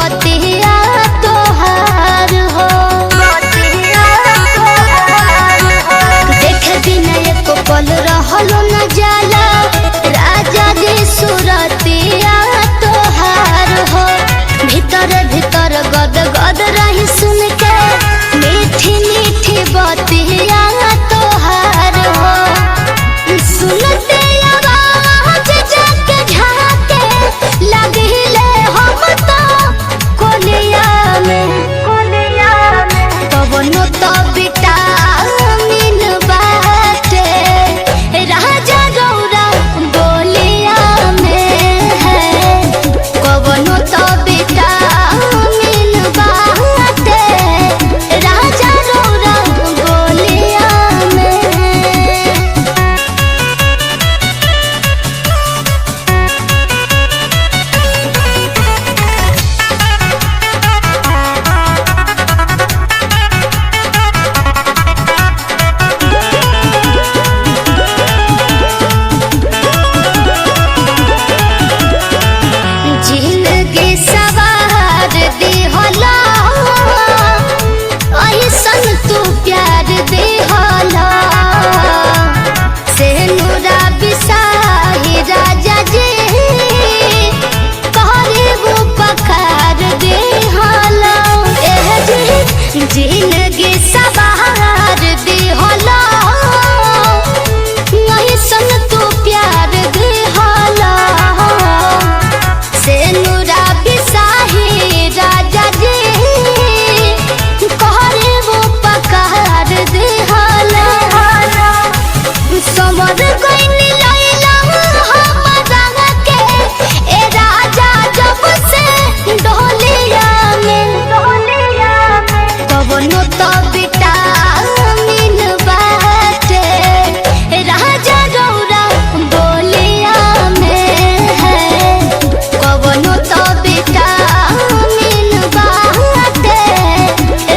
बतिया तोहार हो। देख दिन एक पल रहलो न जाला राजा जी सुरतिया तोहार हो। भीतर भीतर गद गद रही सुन के मीठी मीठी बतिया तोहार हो। सुनते आवाज जाके झाके लगिले हम तो कोलिया में कवनो तो विटामिन बाटे राजा गौरा बोलिया में है। कवनो तो विटामिन बाटे राजा गौरा बोलिया में। जिंदगी सवार दिहला ऐसन तू प्यार दिहला से नूरा बिसाही राजा जी कहरीबू पखार दिहला। जिंदगी सवार दिहला ऐसन तू प्यार दिहला से नूरा बिसाही राजा जी कहरीबू पखार दिहला। समर गइनी लैला हमरा के ए राजा जब से डोलिया में कवनो तो विटामिन बाटे राजा गौरा बोलिया में है। कवनो तो विटामिन बाटे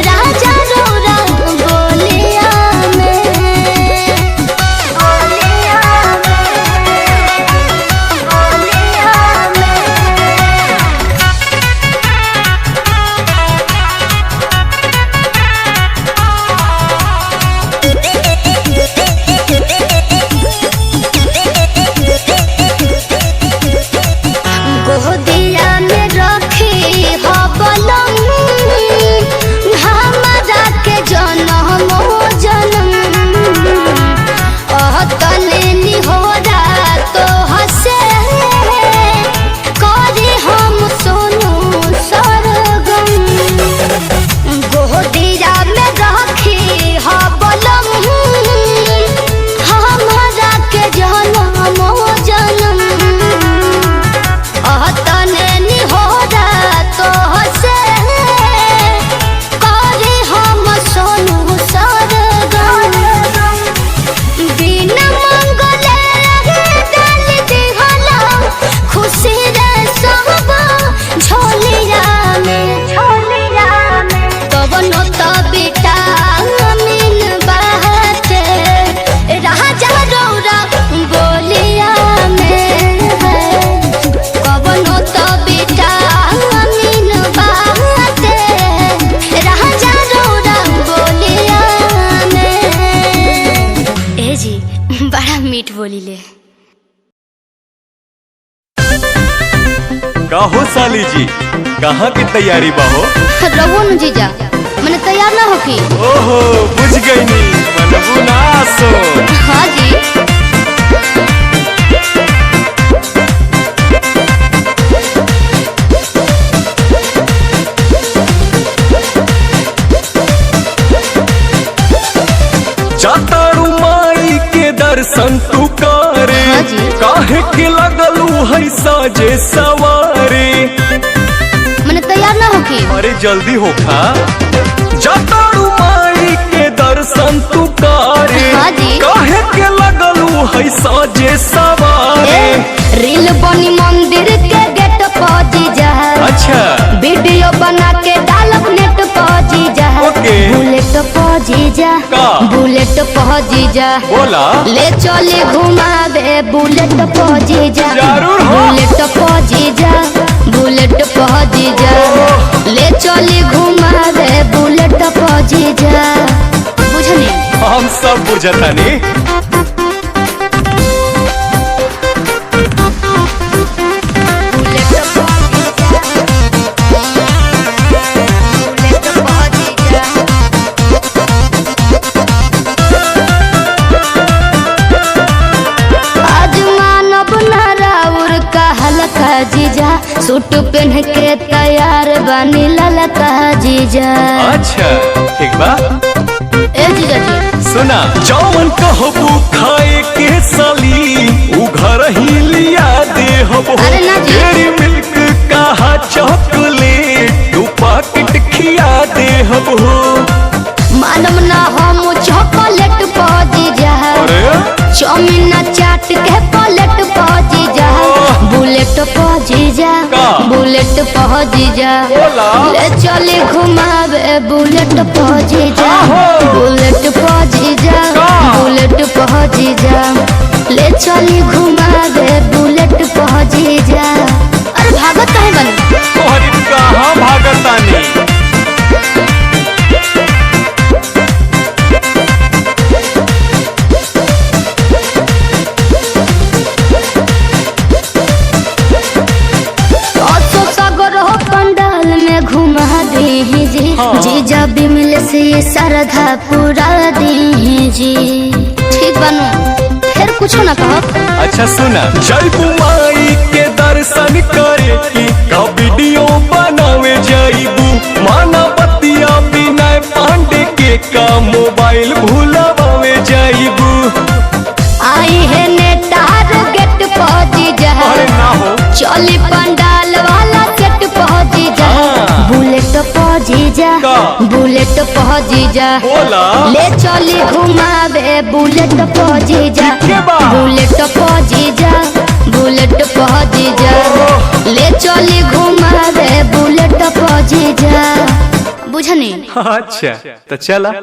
राजा गौरा बोलिया में। गोदिया में रखी हो बलम हमरा के जनम जनम तले निहोरा तो हसे करी हम सोनू सरगम। गोदिया में रखी हो बलम हमरा के जनम जनम तने निहोरा तो हसे करी हम सोनू सरगम। बिना मंगले डाल दिहला खुशी रे सब झोलिया में कवनो तो विटामिन बाटे राजा गौरा बोलिया में है। कवनो तो विटामिन बाटे राजा गौरा बोलिया में। ए जी बड़ा मीठ बोलीले। काहो साली जी कहाँ की तैयारी बाहो? रवो न जीजा मैंने तैयार ना होकी। ओहो बुझ गई नी मनबू ना सो। हाँ जी जातारू माई के दर्शन तू करे हाँ जी। काहे के लगलू है साजे सवारे। मैंने तैयार ना होकी। अरे जल्दी होखा जातारू माई के दर्शन तू करे हाँ जी। काहे के लगलू है साजे सवारे। रील बनी मंदिर के गेट पर जीजा। अच्छा वीडियो बना के डालब नेट पर जीजा। ओके। बुलेट पर जीजा का? बुलेट पर जीजा बोला ले चले घुमावे बुलेट पर जीजा। जरूर हो। बुलेट पर जीजा बुलेट पर जीजा। बुझतानी। जीजा सूट पहन के तैयार बनी ललका जीजा। अच्छा ठीक बा। ए जीजा जी सुना, जौन कहबू खाए के साली उ घर ही लिया दे हबो। अरे ना जी। डेयरी मिल्क कहा चॉकलेट तू पैकेट खिया दे हबो। मालूम ना हम चॉकलेट पा जीजा, चाउमीन चाट के प्लेट पा जीजा, बुलेट पा जीजा, बुलेट पा जीजा, ले चले घुमावे बुलेट पा जीजा, बुलेट पा जीजा, बुलेट पा जीजा, ले चले घुमावे बुलेट पा जीजा। अरे भागत काहे बनी? अरे कहाँ भागतानी? जीजा बिमल से श्रद्धा पूरा दीजी। ठीक बनू, फिर कुछ ना कहो। अच्छा सुना, जयबू माई के दर्शन करे की का वीडियो बनावे जाइबू। माना बतिया बिना पांडे के का मोबाइल भूलावे जाइबू। आई है नेटार गेट पहुंची जा, ना हो चली पंडाल वाला सेट पहुंची जा, बुलेट पहुंची जा, बुलेट पहुंची जा, ले चली घुमावे बुलेट पहुंची जा, बुलेट पहुंची जा, बुलेट पहुंची जा, ले चली घुमावे बुलेट पहुंची जा। बुझनी? अच्छा तो चला।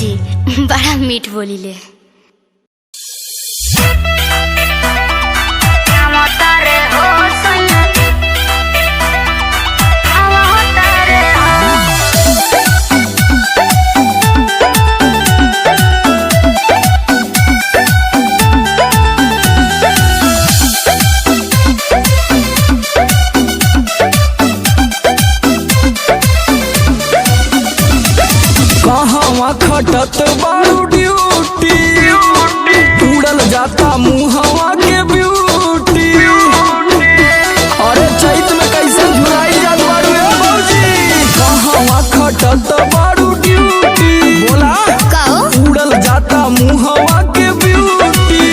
जी बड़ा मीठ बोली ले। खटत बारू ड्यूटी उड़ल जाता मुहवा के ब्यूटी। अरे चैत में कैसे झुराई जात बारू रे भौजी। कहवा खटत बारू ड्यूटी बोला उड़ल जाता मुहवा के ब्यूटी।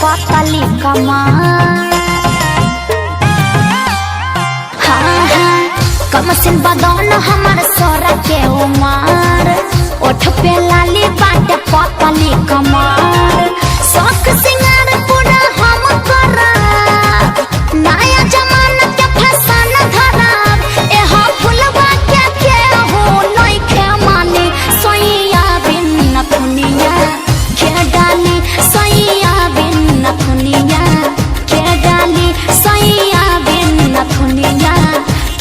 पतली कमर कमसिन बदन हमर सोरा के उमर ओठ पे लाली बाटे पतली कमर शौक सिंगार पूरा हम करा नया जमाना के फैशन धरा एहा फुलवा के हो नइखे माने सोइया बिन दुनिया के डाली सोइया बिन दुनिया के डाली सोइया बिन दुनिया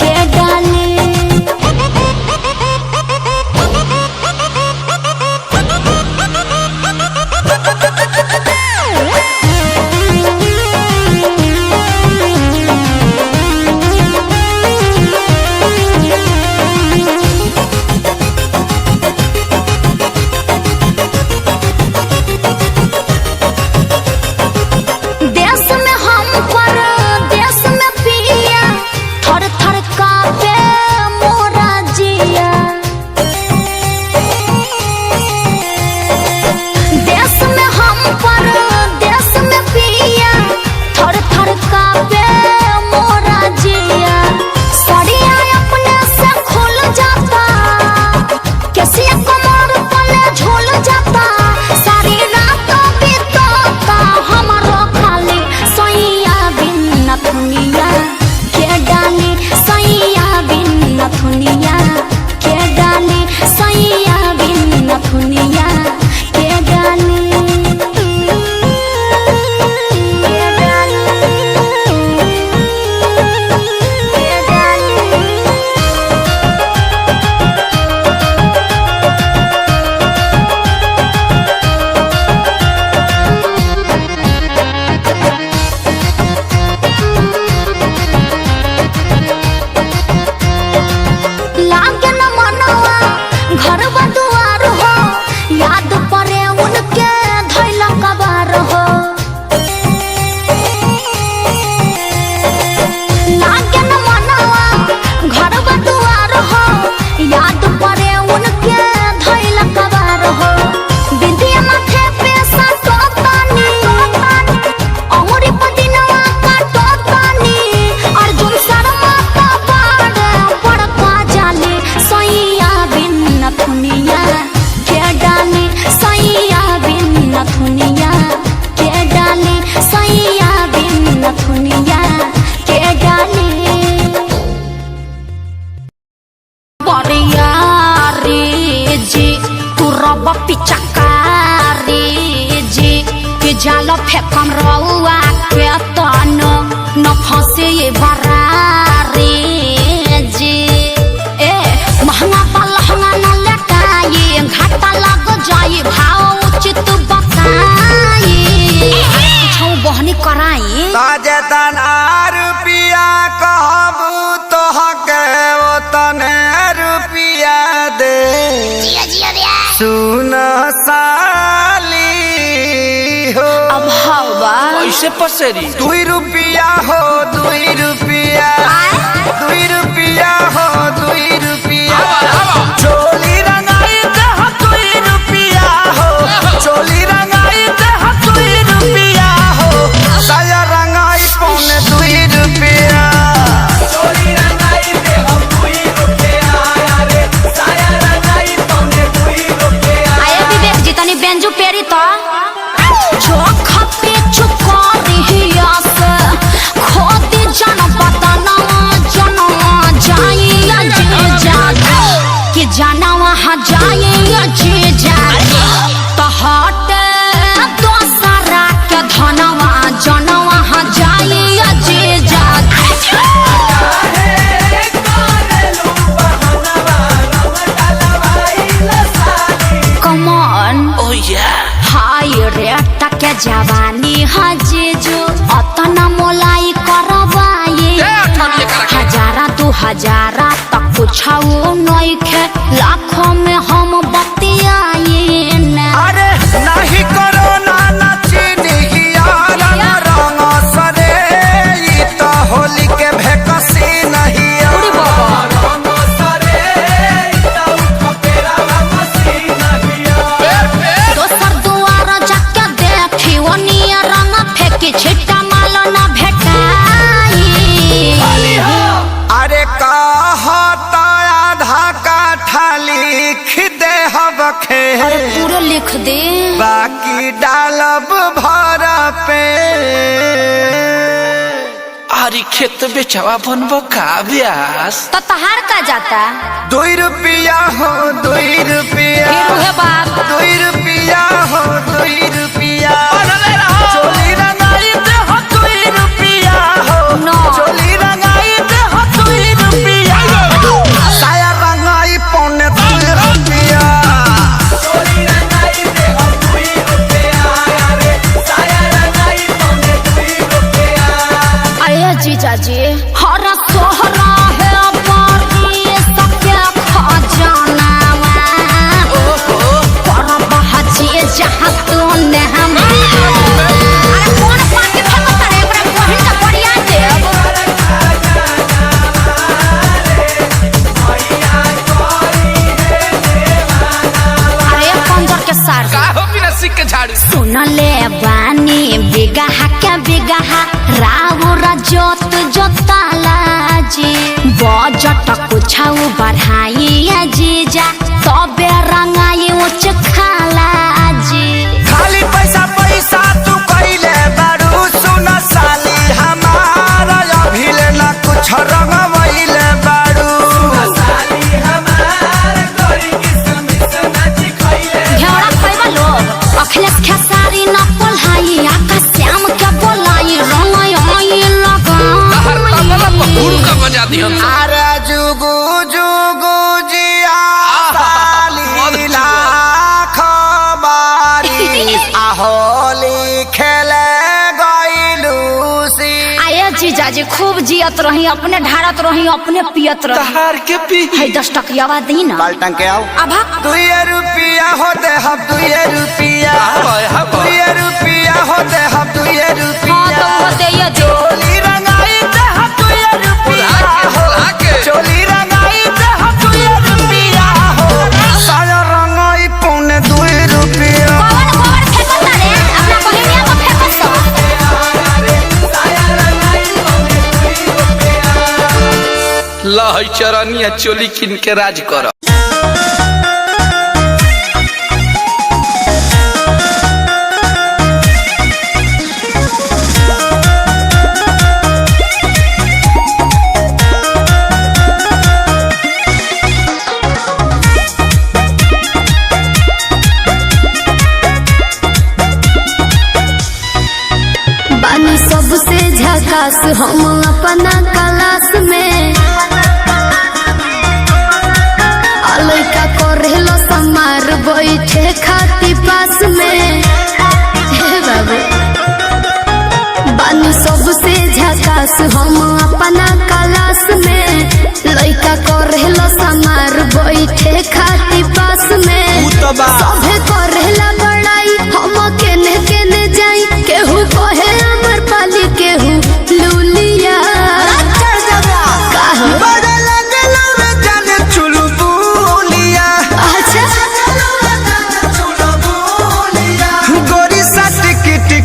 के डाली। जाल फेकम रउआ के तनो न फंसे ये बरारी जी। ए महंगा पलहंगा न लटाई घाटा लग जाई भाव उचित बताई छौ बहनी कराई ताजे तना रुपिया कहबू तोहके ओतने रुपिया दे सुन साली हो। अब हवा कैसे पसेरी 2 रुपिया हो 2 रुपिया 2 रुपिया हो 2 रुपिया चोली रंगाई दे 2 रुपिया हो चोली रंगाई दे 2 रुपिया हो साया रंगाई पौने 2 रुपिया चोली रंगाई दे 2 रुपिया रे साया रंगाई पौने 2 रुपिया। आए विवेक जी तनी बेंजू पेरी तो जो खपे चुका रहिया से खोदी जन पता ना जाई जे जागे कि जाना वहाँ जाए जे जागे तो हट दोसरा के धनवा जन वहाँ जाए जे जागे Come on Oh yeah हाय रे टके जवानी हजे जो अतना मोलाई करवाए हजारा 2000 तक कुछाओ नइखे लाखों में हम बतियाए ना। अरे नहीं करो ना नचनिया रंग सरे ई तो होली के भेकसी नहीं रंग सरे ई तो खपेरा मसी नहीं दोसर दुआर जाके देखी ओनिया रंग फेंकी छिट्टा माल ना भेटाई। अरे कहता आधा काठा लिख दे हबखे अरे पूरे लिख दे बाकी डालब भर पे आरी खेत बेचवा बनबो का ब्यास तो तहार का जाता 2 रुपिया हो 2 रुपिया फिर उहे बाप 2 रुपिया हो 2 रुपिया चोली रंगाई दे 2 रुपिया हो No. चोली रंगाई दे 2 रुपिया साया रंगाई पौने 2 रुपिया चोली रंगाई दे 2 रुपिया रे साया रंगाई पौने 2 रुपिया। आया जीजा जी हर सोहरा है बारी सबके खजाना पर बहची जहाँ तू ने हम अरे कौन पार्टी फेंको तारे एकरा बहिन का बढ़िया देव अरे पंजर के सार का हो बिना सिक के झाड़ू सुन ले बानी बिगहा के बिगहा राउर जोत जोताला जी बजट कुछाऊ बढ़ाई जीजा तबे रंगाई उच खाला जी। खाली पैसा पैसा तू कइले बारू सुन साली हमारा अभिले ना कुछ रंगवइले बारू साली हमार कोई किसमिस नाची खइले घेरा खैबा लोग अखिलेश खेसारी न पोल्हाई आकाश श्याम के बोलाई रंगाई आई हुड़ का लगा बजा दिहन अरे जुगु जुगु जिया साली लाख बारी होली खेले गइलूसी आये जीजा जी खूब जियत रही अपने ढारत रही अपने पियत रही तहार के पी है 10 टकियावा दी ना बाल्टन के आओ अभा 2 रुपिया हो दे हम 2 रुपिया हाँ 2 रुपिया हो दे हम 2 हाँ रुपिया तो वो दे ये दो चोली रंगाई दे हम 2 रुपिया हो चोली रंगाई दे हम 2 रुपिया हो साया रंगाई पौने 2 रुपिया गोबर गोबर फेंको तारे अपना बहिनिया को फेंको सो लहई चरनिया चोली किन के राज कर बानी सबसे झकास हम अपना क्लास में लइका करेलो समार बैठे खाती पास में हे बाबू बानी सबसे झकास हम अपना क्लास में लइका करेलो समार बैठे खाती पास में सभे करेला बड़ाई हम केने केने जाई केहू कहे अमर पाली केहू लूलिया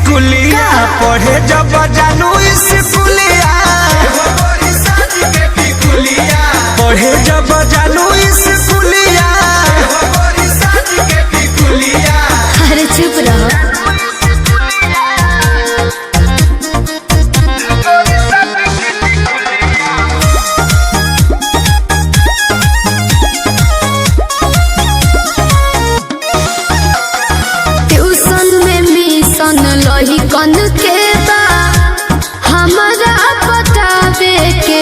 पढ़े जब जानू स्कूलिया पढ़े जब जानू स्कूलिया अरे चुप रहो लही कन के बा हमारा बतावे के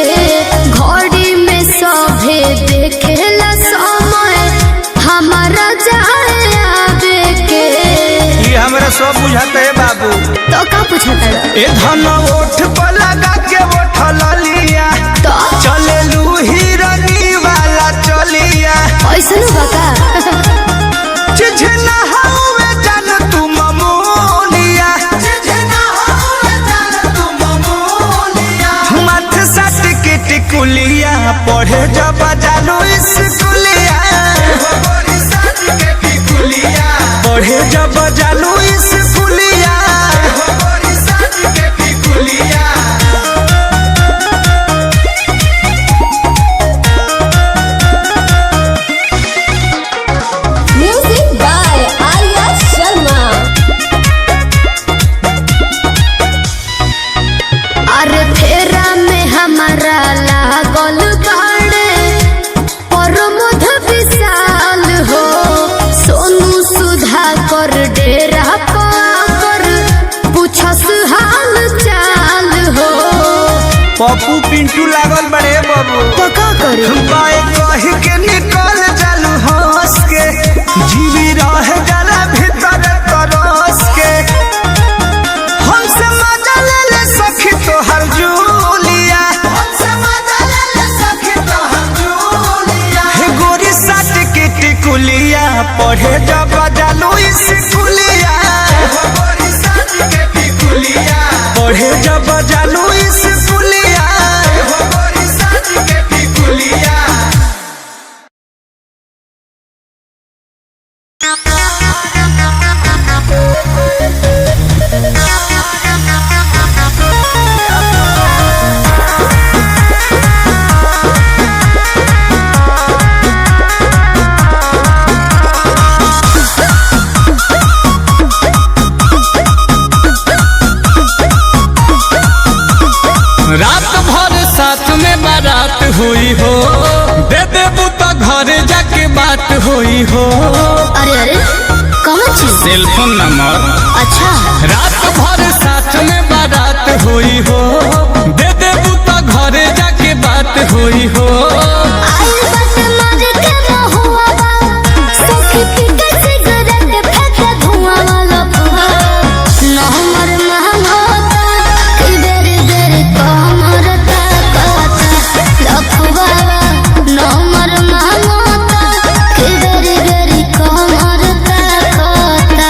घड़ी में सभे देखेला समय हमारा जाए आवे के ये हमरा सब बुझाते है बाबू तो का पूछता ए धन ओठ पर लगा के उठल लिया तो चले लू हिरनी वाला चलिया ऐसन बका चिझना हवे जान तू ममोलिया मत सट के टिकुलिया पढ़े जब जानू स्कूलिया पढ़े जब जानू स्कूलिया म्यूजिक बाय आर्या शर्मा अरे फेरा में हमारा लागल बाड़े प्रमोद विशाल हो सोनू सुधा कर डेरा पर पूछस हाल चाल हो पप्पू पिंटू लागल बड़े बाबू तो का करी बाए कह के निकल जालू हंस के जीवी रह जाला भीतर तरस के हमसे मजा ले ले सखी तोहर जूलिया हे गोरी साट के टिकुलिया पढ़े जब जालू स्कूलिया पढ़े जब जालू स्कूलिया रात भर साथ में बारात हुई हो दे देबू तो घर जाके बात हुई हो अरे अरे कौन चीज सेलफोन नंबर अच्छा रात भर साथ में बारात हुई हो दे देबू तो घर जाके बात हुई हो आई बस मार के महुआ बा सखी पी के सिगरेट फेंके धुआं वाला फुआ न हमर महंगोता कि बेरी बेरी कमर ताकता लफुआ न हमर महंगोता कि बेरी बेरी कमर ताकता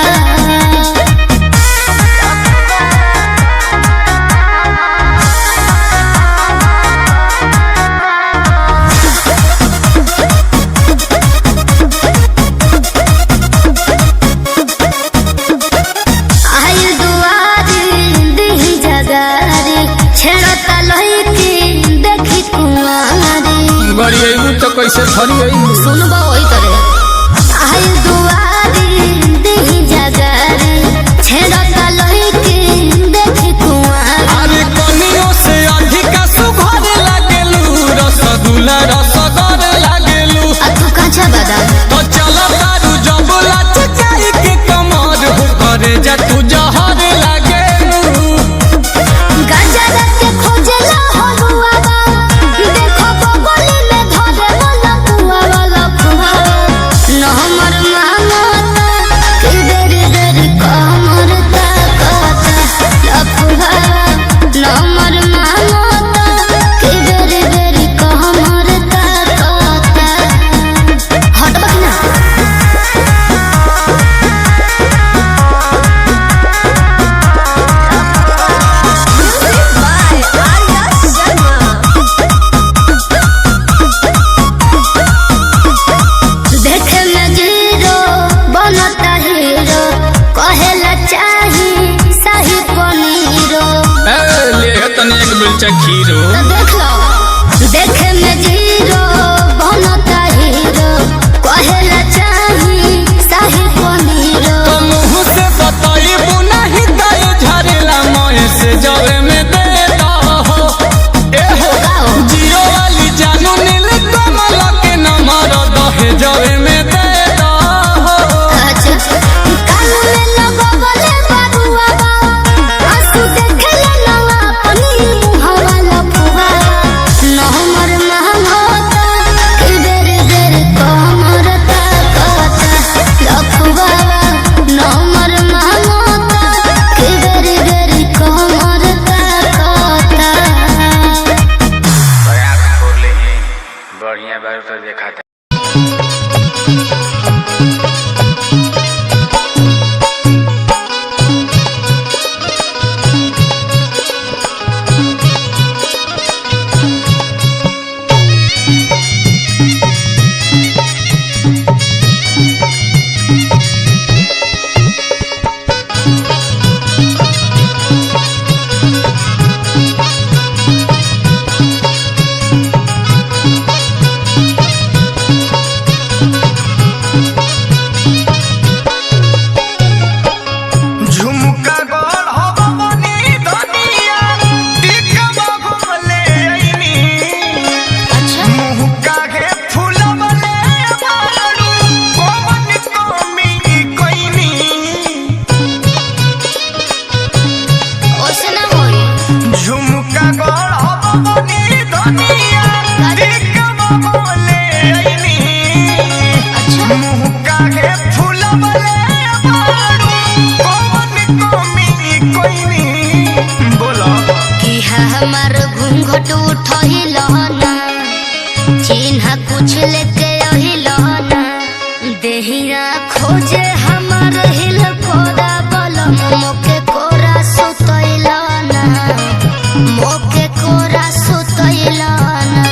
आई दुआरी दिही जगारी छेड़ता लईकी देखी कुंवारी गड़ियेबू तो कैसे फरियेबू सुनबो ओई करे आई दुआरी दिही जगारी छेड़ता लईकी देखी कुंवारी अरे कनियों से अधिक सुघर लागेलू रसगुल्ला रसगर लागेलू आ तू काचा बादाम तो चल तारू जबला चकाई के कमर हो करे जा तू जहर लागेलू कोई बोलो कि हमार घूंघट उठहिल ना चिन्ह कुछ लेके अहिल ना देहिया खोजे हमार हिल कोरा बलम मोके कोरा सुतैल ना मोके कोरा सुतैल ना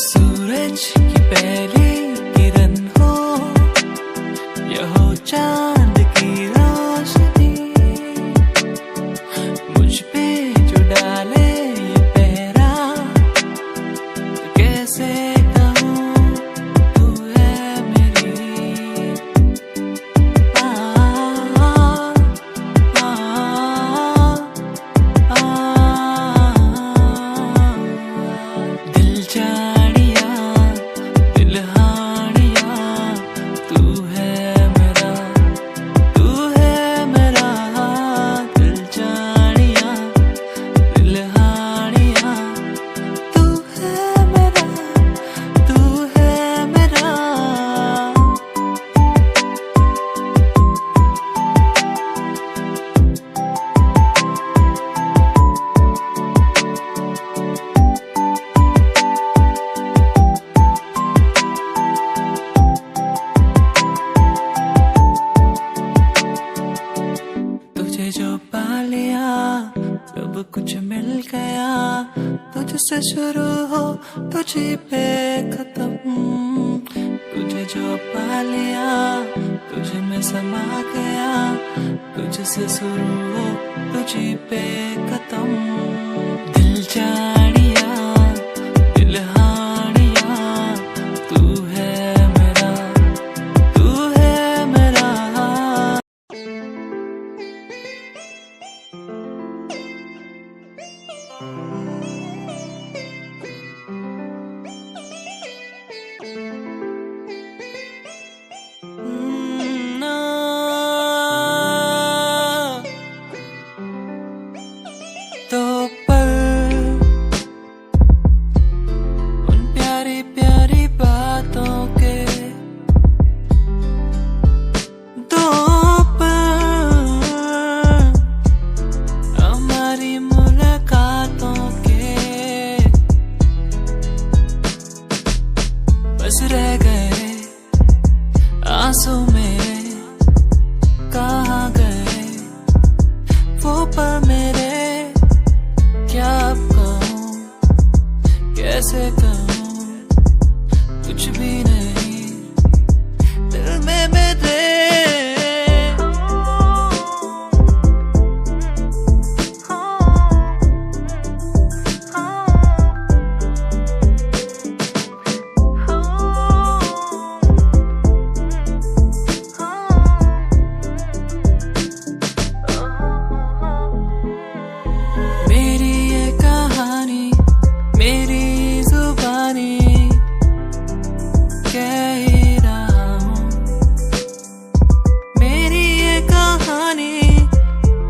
सूरज की पहली किरण हो या हो चांद की रोशनी, मुझ पे जो डाले ये पहरा, तो कैसे कहूँ तू है मेरी। दिल जानिया दिल हानिया, तू है मेरा, तू है मेरा। दिल जानिया दिल हानिया, तू है मेरा, तू है मेरा। तुझे जो पा लिया सब कुछ मिल गया, तुझसे शुरू हो तुझे पे खत्म। तुझे जो पा लिया तुझे में समा गया, तुझसे शुरू हो तुझे पे खत्म। दिल जानिया दिल हानिया, तू है मेरा, तू है मेरा। तो पल उन प्यारी प्यारी बातों के, दो पल हमारी मुलाकातों के, बस रह गए आंसू मेरे, कहाँ गए वो पल मेरे। क्या अब कहूँ कैसे कहूँ, कुछ भी नहीं दिल में मेरे। मेरी ये कहानी मेरी जुबानी कह ही रहा हूँ। मेरी ये कहानी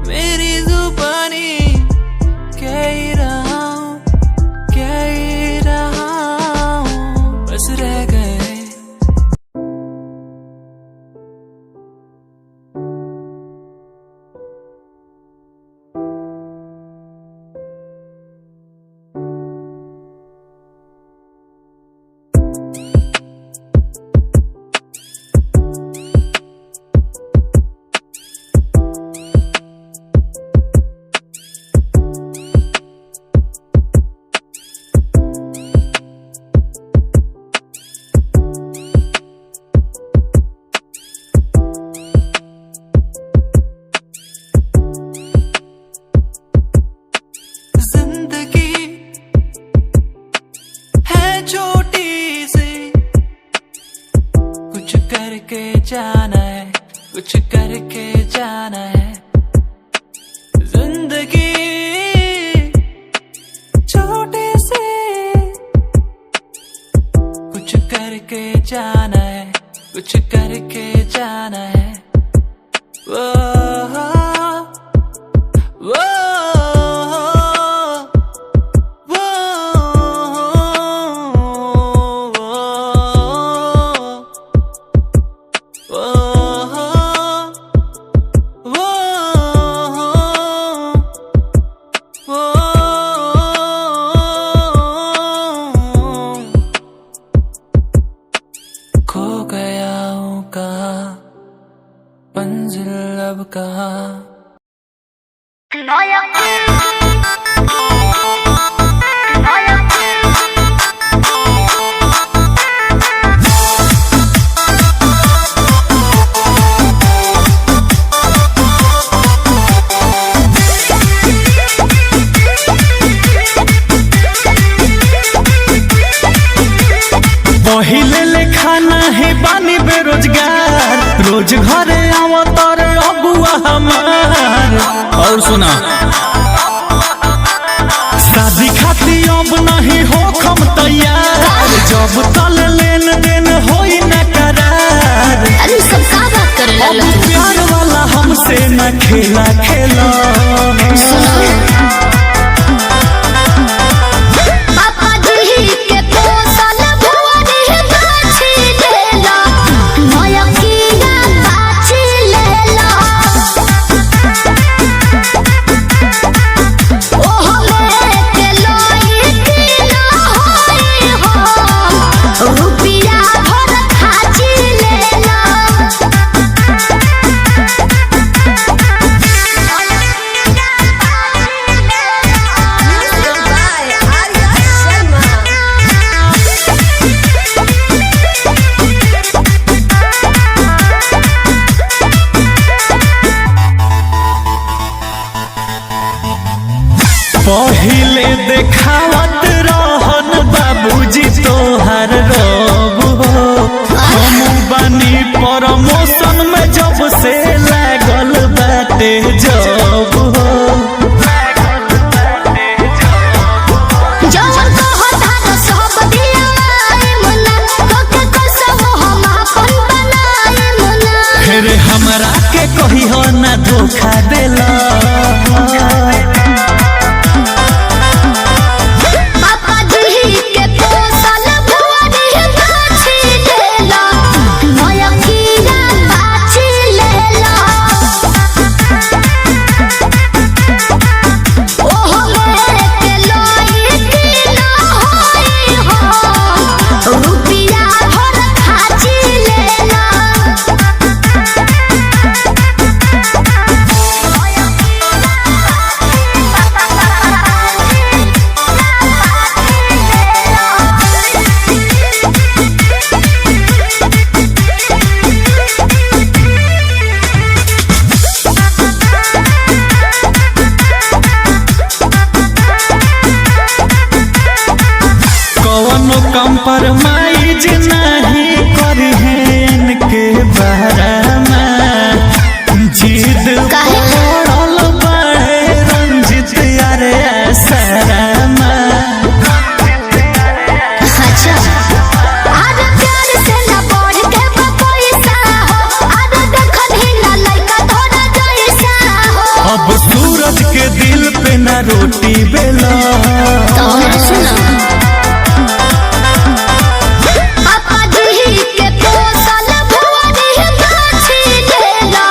मेरी जुबानी कह ही रहा हूँ, कह ही रहा हूँ। बस रह गए जिंदगी है छोटी सी, कुछ करके जाना है, कुछ करके जाना है। जिंदगी छोटी सी, कुछ करके जाना है, कुछ करके जाना है। वो वो खो गया हूँ कहाँ, मंजिल अब जब तल लेन देन होई न करार। अरे सब का बात कर अब प्यार वाला हमसे न खेला खेला। पापा जी के पोसल भुवरी बाछी लेला, मयकिया बाछी लेला। ओहो लेके लोई की ना होई हो, रुपिया भर खाची लेला। पहिले देखावत रहन बाबूजी तोहर रोब हो, हम बनी प्रमोशन में जब से लागल बाटे जब हो। जवन कहता तो सब दियाई मुन्ना, तोके कसम हम अपन बनाई मुन्ना। फिर हमरा के कही हो ना धोखा देला। पापा जी के पोसल भुवरी बाछी लेला, मयकिया बाछी लेला। ओहो लेके लोई की ना होई हो, रुपिया भर खाची लेला। कौनो कंप्रोमाइज नहीं करी है इनके बारे में। जिद काहे? पड़ल बड़े रंजित यारे सरमा। अच्छा आज प्यार से न बढ़ के पैसा हो, आज देखन ही न लइका तोरा जैसा हो। अब सूरज के दिल पे न रोटी बेला। पापा जी के पोसल भुवरी बाछी लेला,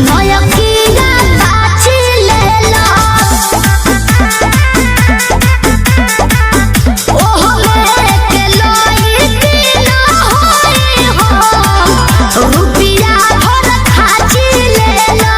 मयकिया बाछी लेला। ओहो लेके लोई की ना होई हो, रुपिया भर खाची लेला।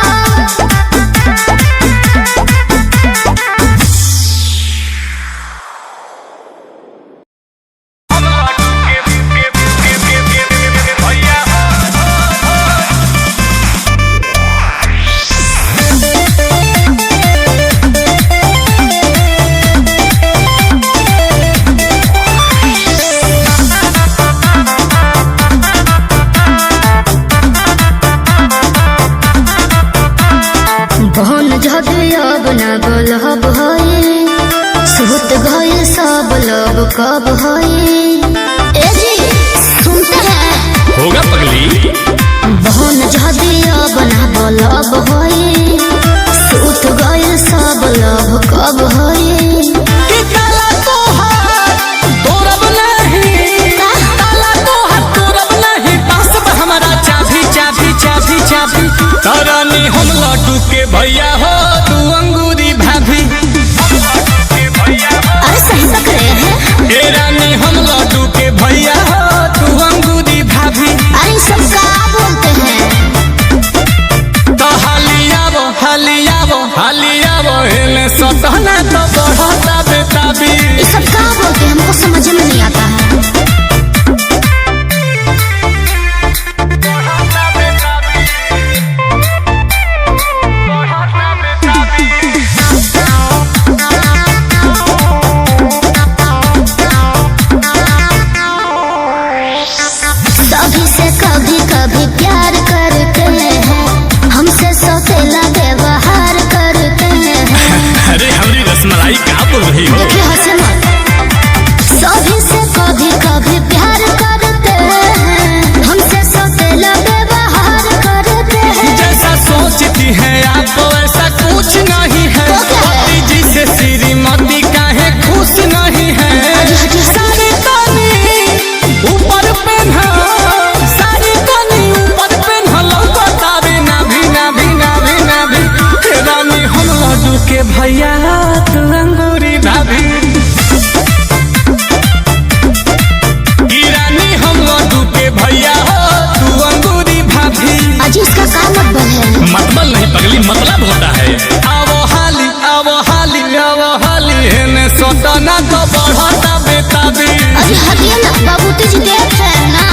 बहन जदि अब न बोलब हई, सुत गए सब लब कब हई। ए जी सुनते हैं? होगा पगली। बहन जदि अब न बोलब हई, सुत गए सब लब कब हई। तारानी हम लड्डू के भैया हो, तू अंगूरी भाभी। अरे सही तक रहे हैं? ए रानी हम लड्डू के भैया हो, तू अंगूरी भाभी। अरे सब का बोलते हैं? तो हालियावो हालियावो हालियावो हेले सतना तो बढ़ता बेताबी। ये सब का बोलते हैं, हमको समझ में नहीं आता है। सभी से कभी कभी प्यार करते हैं, हमसे सौतेला व्यवहार करते हैं। अरे हमारी रसमलाई क्या बोल रही हो? देखिए हंसे मत। सभी से कभी कभी सटना तो बढ़ता बेताबी। अरे हटिए ना बाबू, तुझ देख है ना।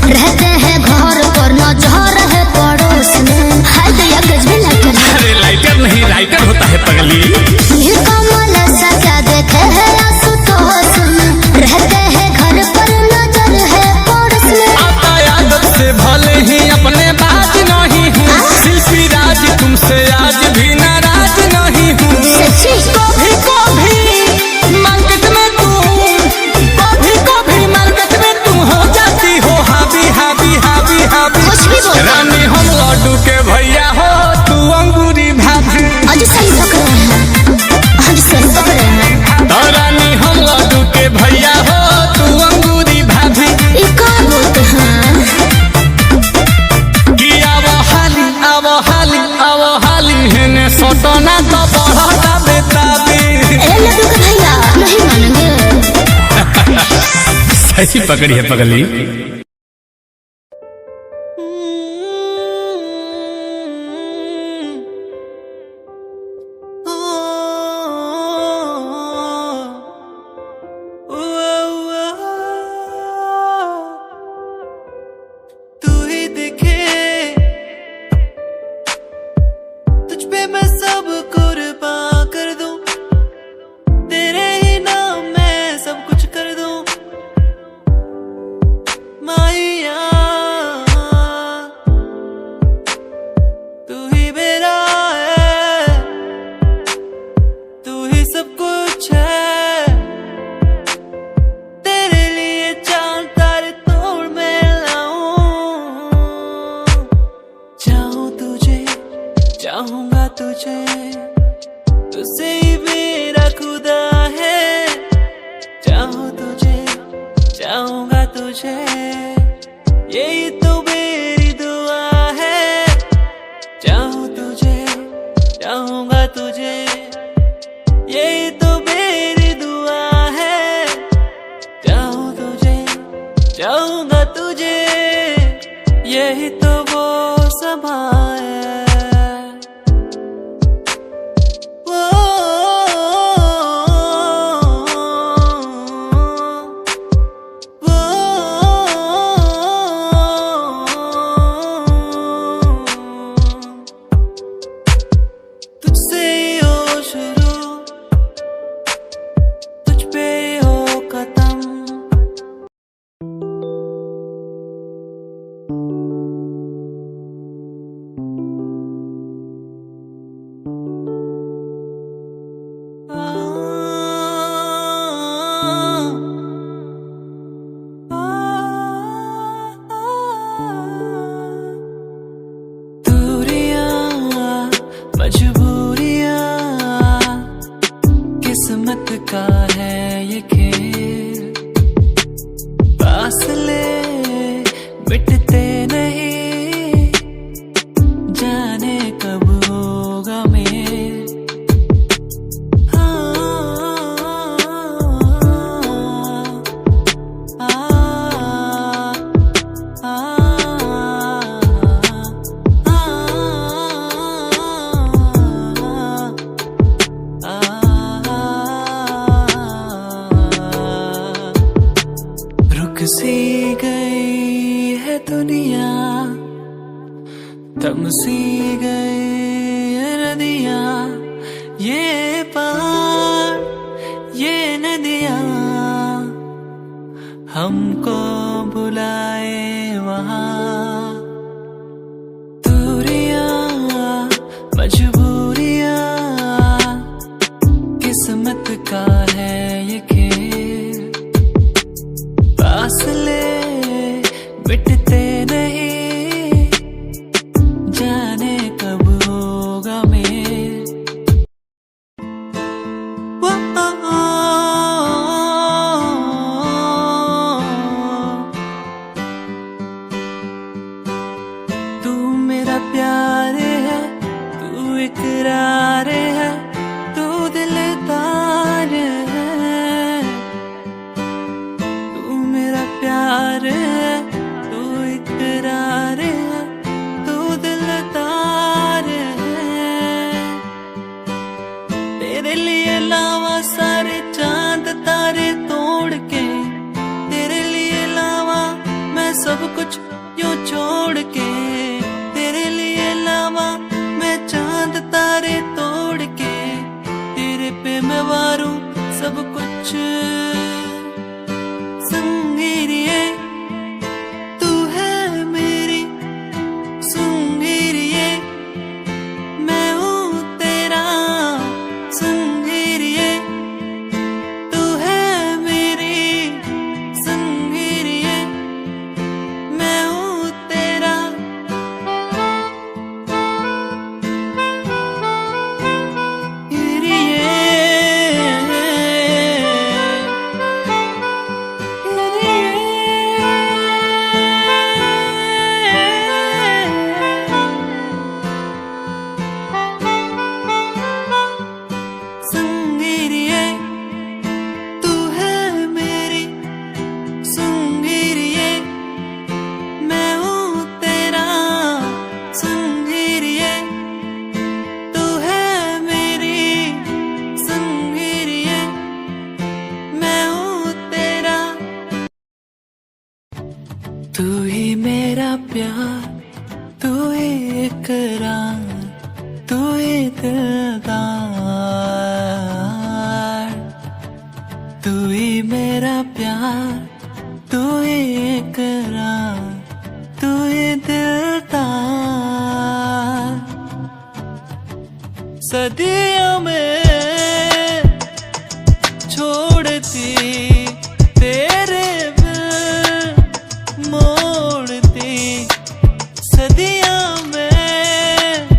रहते हैं घर पर नजर है पड़ोस में। हाय दया गजबे लाइटर। अरे लाइटर नहीं राइटर होता है पगली। ये कमल ऐसा क्या देखे है आशुतोष में। रहते हैं घर पर नजर है पड़ोस में। आता आदत से भले ही अपने बात नहीं हूँ। शिल्पी राज तुमसे आज भी नाराज नहीं हूँ। कभी कभी मार्केट में मार्केट में तुम हो जाती हो हावी हावी हावी हावी। कुछ भी बोल रानी हम लड्डू के भैया हो तू अंगूरी भाभी। आज सही पकड़े हैं, आज सही पकड़े हैं। तो रानी हम लड्डू के भैया हो तू अंगूरी भाभी। ये क्या बोलते हैं कि आवो हाली हेने सटना तो बढ़ता बेताबी। ए लड्डू के भैया नहीं मानेंगे। सही पकड़ी है पगली। तू ही दिखे तुझ पे मैं सब कुर्बान कर दूं। तेरे ही नाम मैं सब कुछ कर दूं। माहिया तू ही मेरा है, तू ही सब कुछ है। तेरे लिए चांद तारे तोड़ मैं लाऊं। चाहूं तुझे चाहूंगा तुझे, तुझसे ही मेरा खुदा है। चाहूं तुझे चाहूंगा तुझे, यही तो मेरी दुआ है। चाहूं तुझे चाहूंगा तुझे, यही तो मेरी दुआ है। चाहूं तुझे चाहूंगा तुझे, यही तो वो समा है। तुझसे ही हो शुरू, तुझ पे हो खत्म। किस्मत का है ये खेल, फासले मिटते नहीं, जाने कब होगा मेल। सी गई है दुनिया, थम सी गई है नदियाँ, ये पहाड़ ये नदियाँ हमको बुलाए वहाँ। दूरियाँ मजबूरियाँ किस्मत का है ये खेल, फासले मिटते नहीं, जाने कब होगा मेल। प्यार, तू ही इकरार, तू ही दिलदार, तू ही मेरा प्यार, तू ही इकरार, तू ही दिलदार। सदियों में छोड़ती तेरे बिन मोड़ती, सदियों में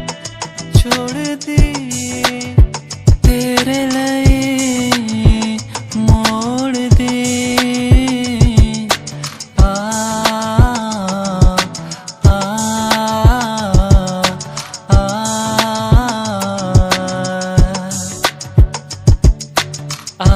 छोड़ती तेरे लिए मोड़ दी। आ आ आ आ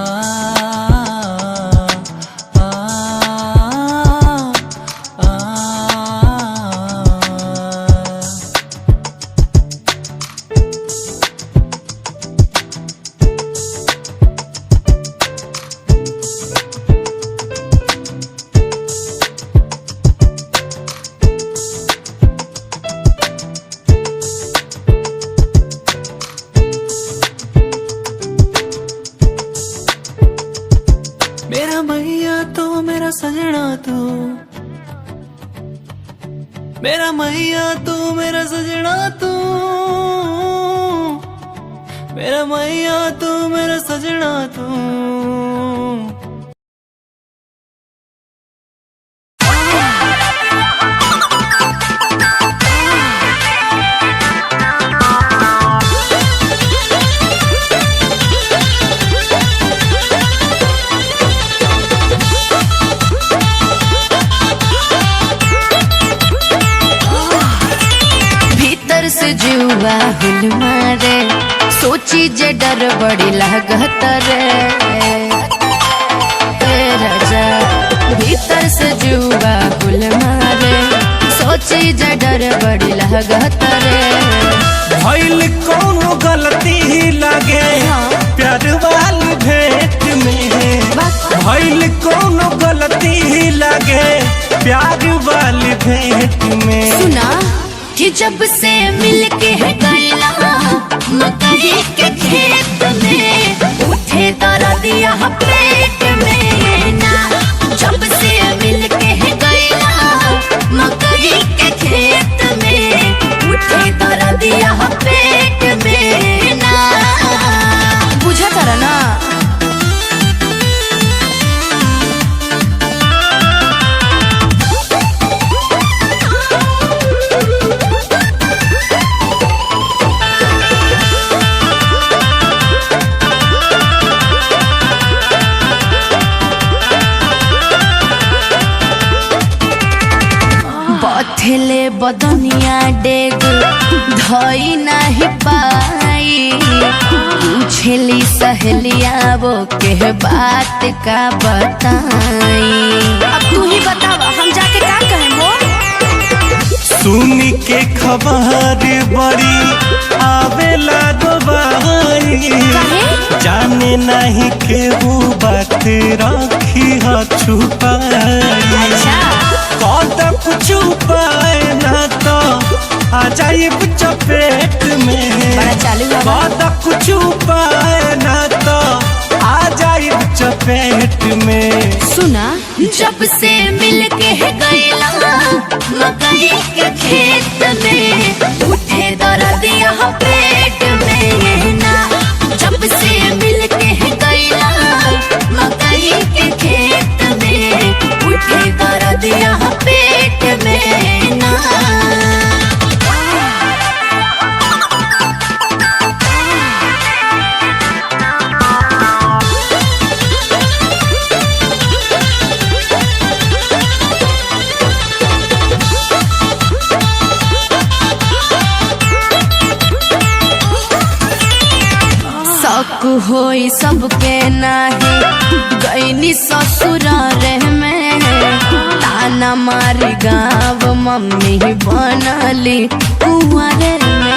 मेरा मैया तो मेरा सजना तू, मेरा मैया तू मेरा सजना तू, मेरा मैया तू मेरा सजना तू। से जुआ हिल मारे, सोची जे डर बड़ी लागत रे राजा। भीतर से जुआ हुल मारे, सोची जे डर बड़ी लागत रे। भइल कोनो गलती लगे प्यार वाली भेंट में, भइल कोनो गलती लगे प्यार वाली भेंट में। सुना कि जब से मिलके है गैला मकई के खेत में, उठे दर्दिया पेट में ना। जब से मिलके है गैला मकई के खेत में, उठे दर्दिया पेट में ना। बुझा तारा ना? बथेले बदनिया डेग धई नहीं पाई, पूछेली सहेलिया वो के बात का बताई। अब तू ही बतावा हम जाके क्या कहें वो। सुनी के खबर बड़ी आवेला दोबारी, जाने नहीं के वो बात रखी ह छुपाई। कद कुछ उपाय ना तो आ जाए चपेट में, कद कुछ उपाय ना तो आ जाए चपेट में। सुना जब से मिलके है गैला मकई के खेत में, उठे दर्दिया पेट में ना। जब से मिलके है गैला मकई के खेत में, उठे दर्दिया पेट में ना। शक होई सबके नाही गईनी ससुरारे में, ताना मारी गाँव मम्मी बनली कुंवारे में।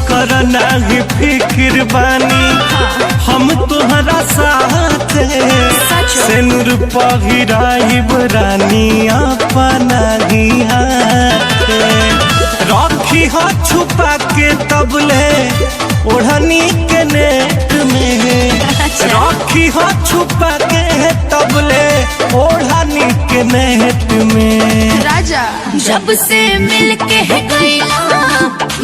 करना ही फिक्र बानी हम तुम्हारा साथ, से नूर पहिराइब रानी अपना हाथे रखी हो छुपा के तबले ओढ़नी के नेट में रखी हो छुपा के तबले ओढ़नी के नेट में राजा जब से मिलके गईला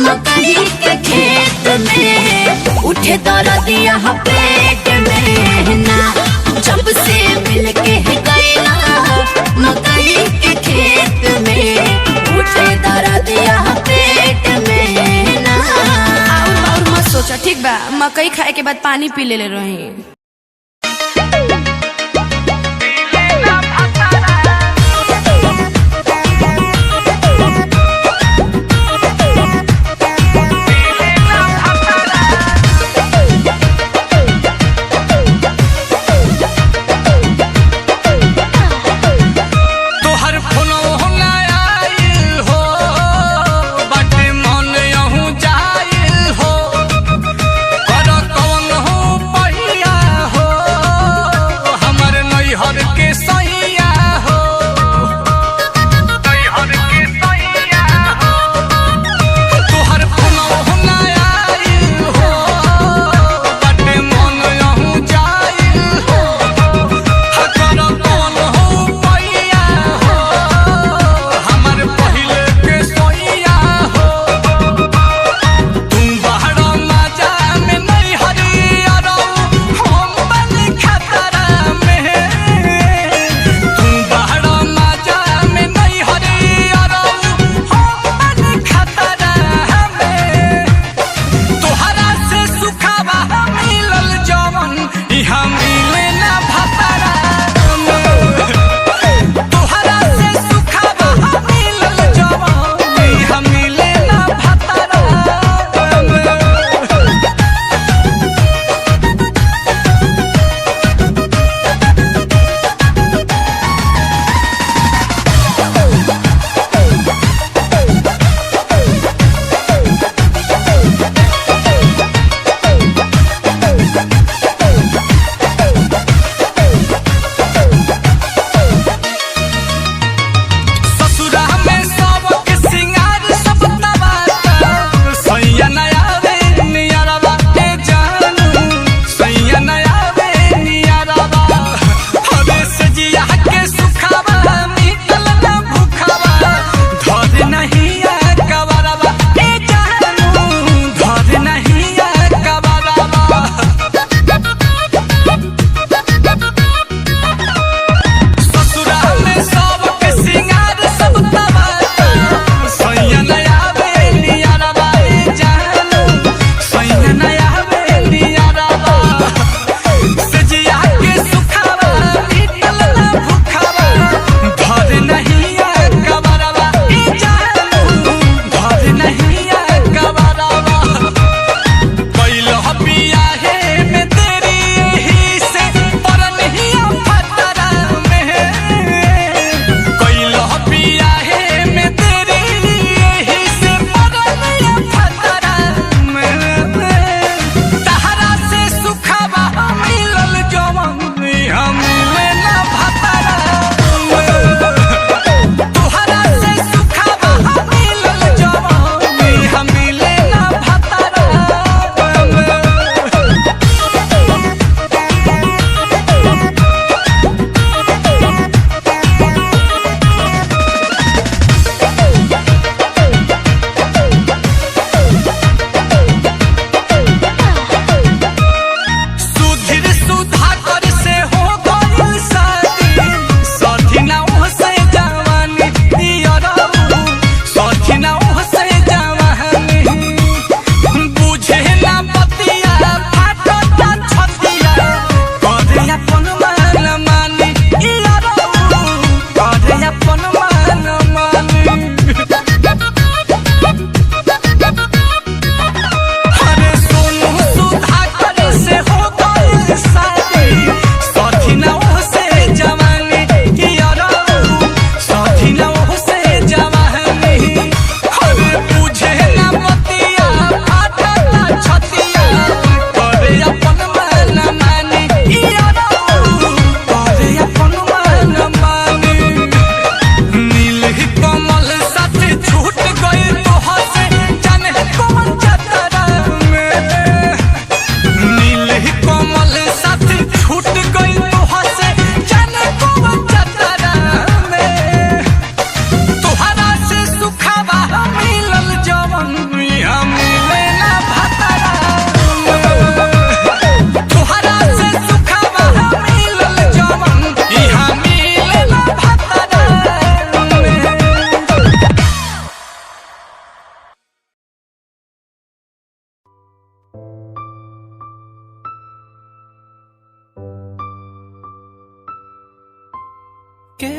मकई के खेत में उठे दर्दिया पेट में ना जब से मिलके गईला मकई के खेत में उठे दर्दिया पेट में ना और मत सोचा ठीक बा मकई खाए के बाद पानी पी ले रही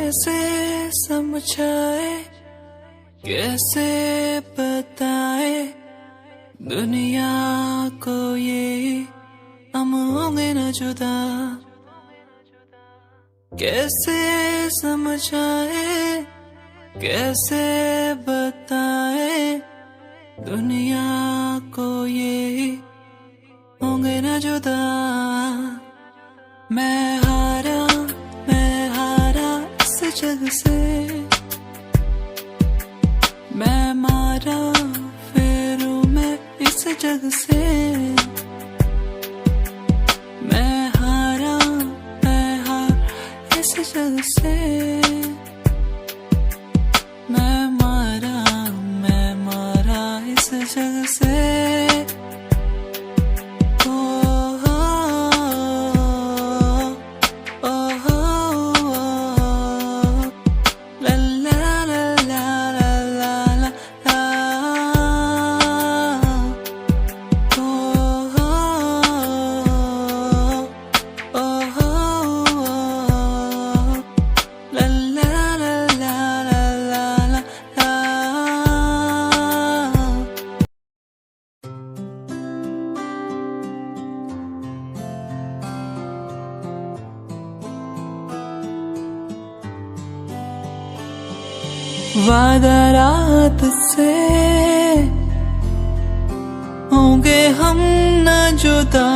कैसे समझाए, कैसे बताए दुनिया को ये हम होंगे न जुदा। कैसे समझाए, कैसे बताए दुनिया को ये होंगे न जुदा। मैं हारा इस जग से, मैं मारा फेरू मैं इस जग से। मैं हारा इस जग से, मैं मारा इस जग से। वादा रात से होंगे हम न जुदा।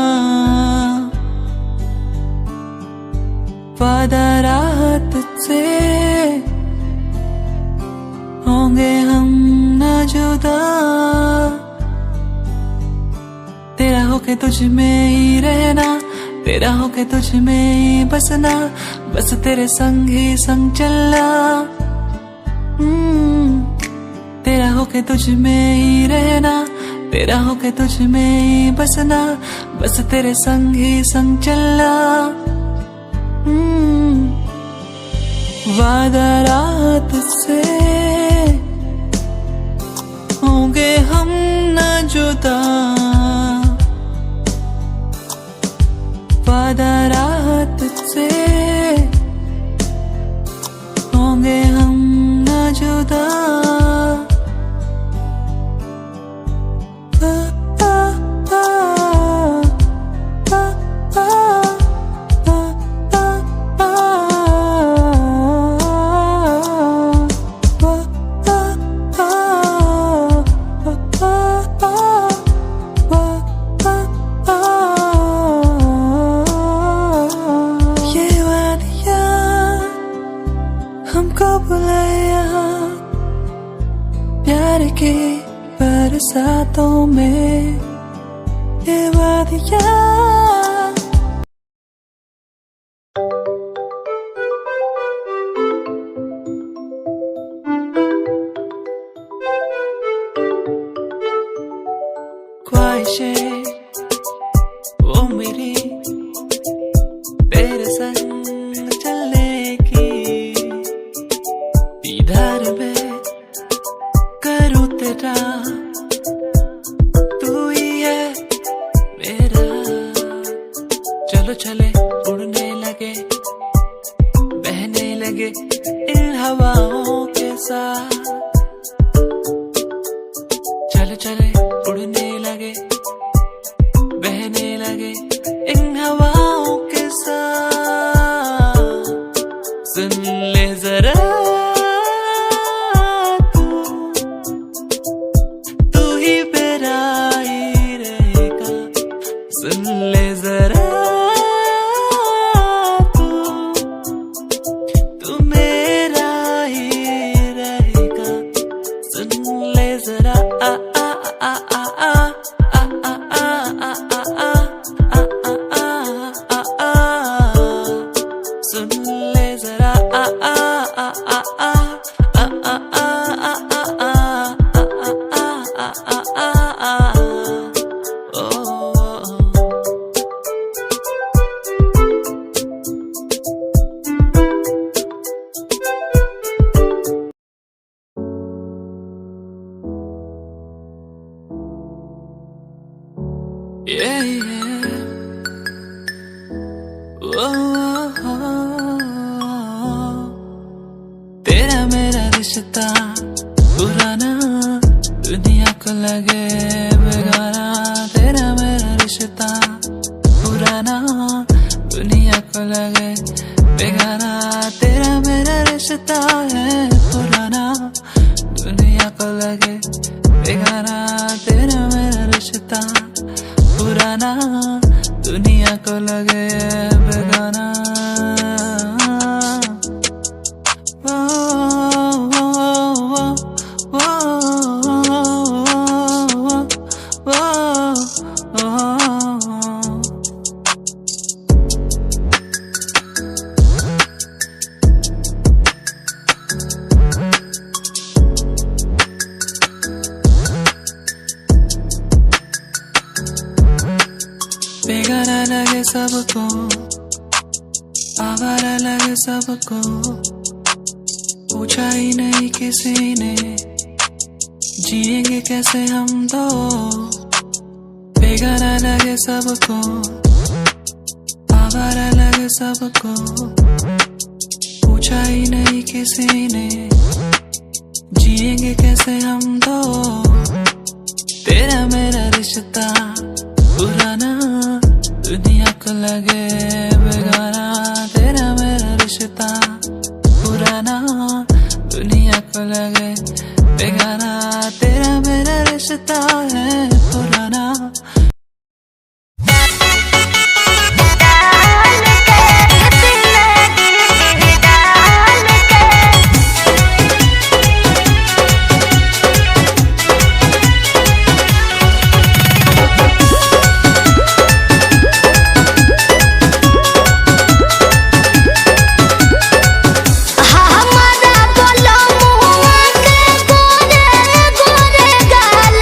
वादा रात से होंगे हम न जुदा। तेरा होके तुझ में ही रहना, तेरा होके तुझ में ही बसना, बस तेरे संग ही संग चलना। तेरा होके तुझ में ही रहना, तेरा होके तुझ में ही बसना, बस तेरे संग ही संग चलना। वादा रात से होंगे हम न जुदा। वादा रात से होंगे हम न जुदा। प्यार के बरसातों में ये वादियाँ। ख्वाहिशें वो मेरी तेरे संग चलने की, दीदार में करूँ तेरा, तू ही है मेरा। चलो चले उड़ने लगे, बहने लगे इन हवाओं के साथ। चलो चले उड़ने लगे, बहने लगे इन हवाओं के साथ। सुन ले जरा yeah, yeah. Oh, oh, oh, पुराना दुनिया को लगे बेगाना, तेरा मेरा रिश्ता है पुराना, दुनिया को लगे बेगाना, तेरा मेरा रिश्ता पुराना, दुनिया को लगे बेगाना। बेगाना लगे सबको, आवारा लगे सबको, पूछा ही नहीं किसी ने जिएंगे कैसे हम दो। बेगाना लगे सबको, आवारा लगे सबको, पूछा ही नहीं किसी ने जिएंगे कैसे हम दो। तेरा मेरा रिश्ता पुराना, दुनिया को लगे बेगाना, तेरा मेरा रिश्ता पुराना, दुनिया को लगे बेगाना, तेरा मेरा रिश्ता है पुराना। हमारा बोलो मुआ के गोरे गोरे गाल,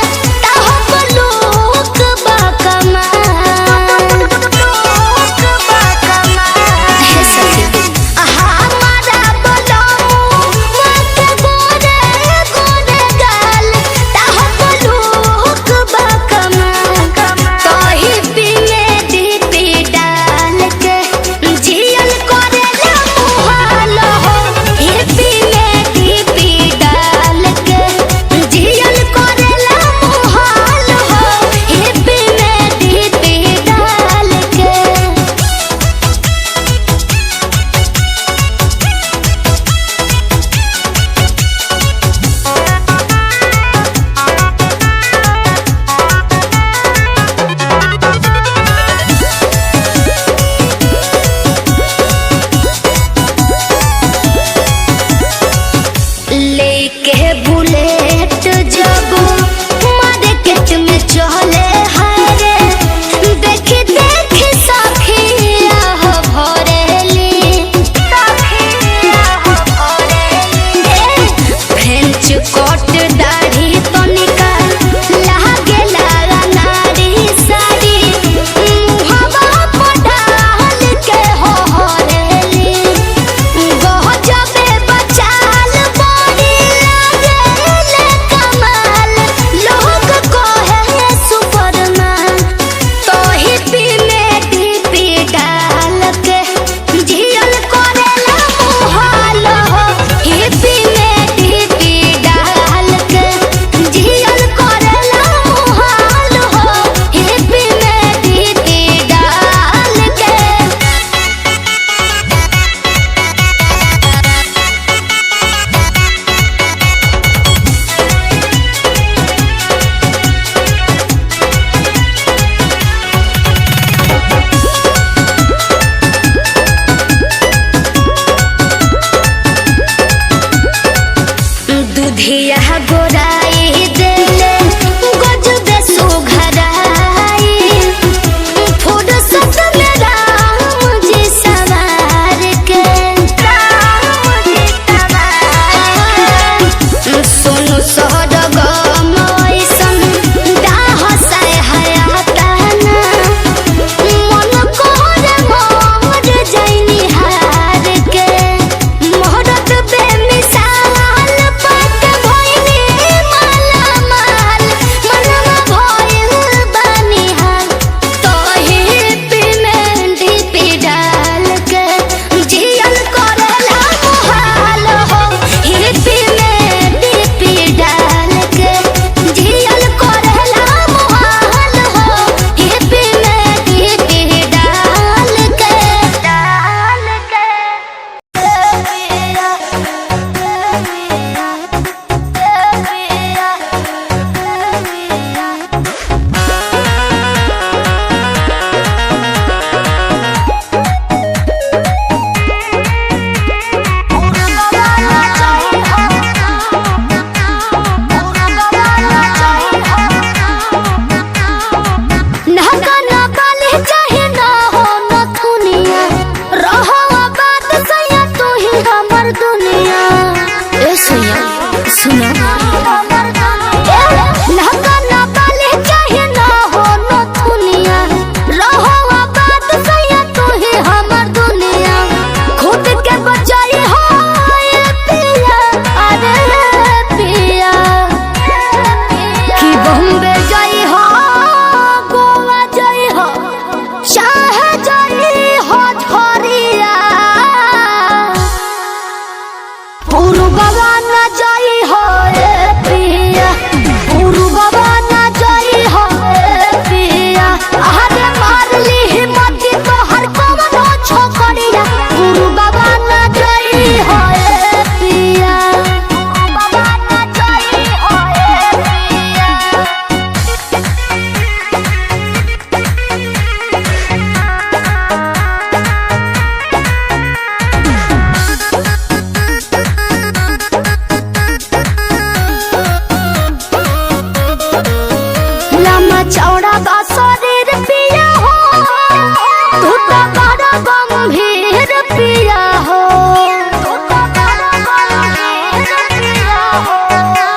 बड़ा गंभीर पिया हो,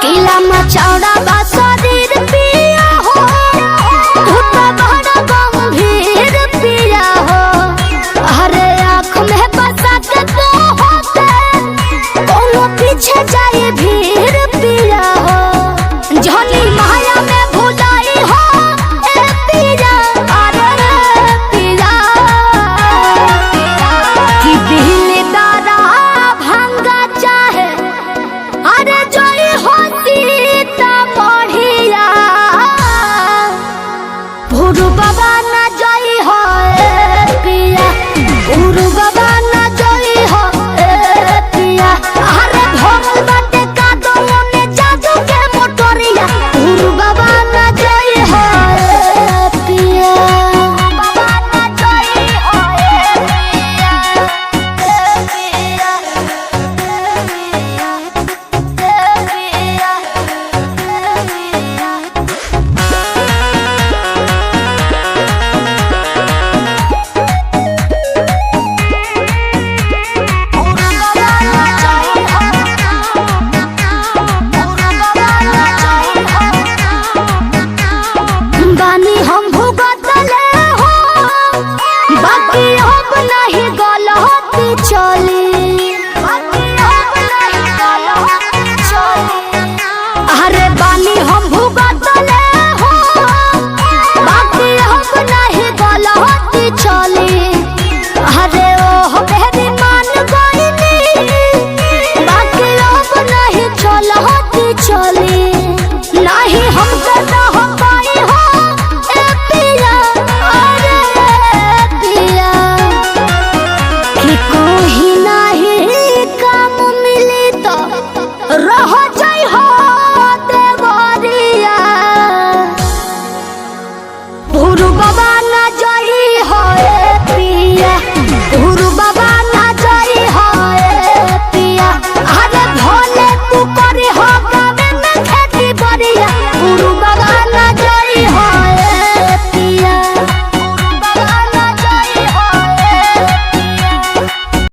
किला मचौड़ा बा शरीर पिया हो, तू तो बड़ा गंभीर पिया हो। अरे आँख में बसा के तो होते कोनो पीछे जाए भीड़ पिया हो। जनी माया में भुलाई हो ए पिया, अरे पिया कि दिल दादा भांगा चाहे, अरे जोई होती ता बढ़िया भूरू बाबा ना जोई हो ए पिया, भूरू बाबा ना जोई हो ए पिया। अरे भोगल बाटे का दोनों ने जादू के मोटरिया, भूरू बाबा ना जोई हो ए पिया, बाबा ना जोई हो ए पिया, ए पिया, ए पिया, ए पिया, ए पिया। बानी हम भुगतले हो, बाकी अब नहीं